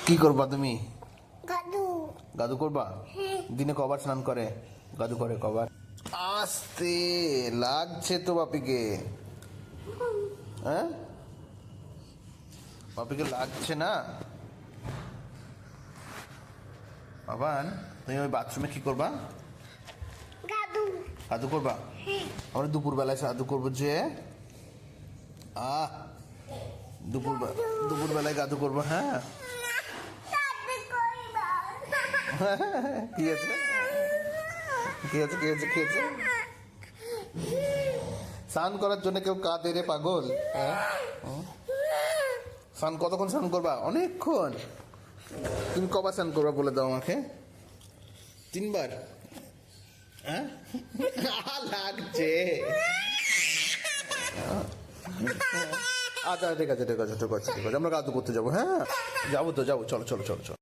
কি করবা তুমি? গাদু গাদু করবা? দিনে কবার স্নান করে? গাদু করে কবার? আস্তে লাগছে তো বাপিকে। হ্যাঁ, বাপিকে লাগছে না? বাবান, তুমি ওই বাথরুমে কি করবা? গাদু গাদু করবা? আমরা দুপুর বেলায় সাধু করবো যে দুপুর বেলায় গাদু করবো। হ্যাঁ, কি আছে কি আছে কি আছে কি আছে? স্নান করার জন্য কেউ কাঁদে রে পাগল? হ্যাঁ, স্নান কতক্ষণ স্নান করবা? অনেকক্ষণ। তুমি কবার স্নান করবা বলে দাও আমাকে। 3 বার? হ্যাঁ, লাগছে। আচ্ছা ঠিক আছে ঠিক আছে ঠিক আছে ঠিক আছে, আমরা গাদু করতে যাবো। হ্যাঁ, যাবো তো, যাবো, চলো চলো চলো চলো।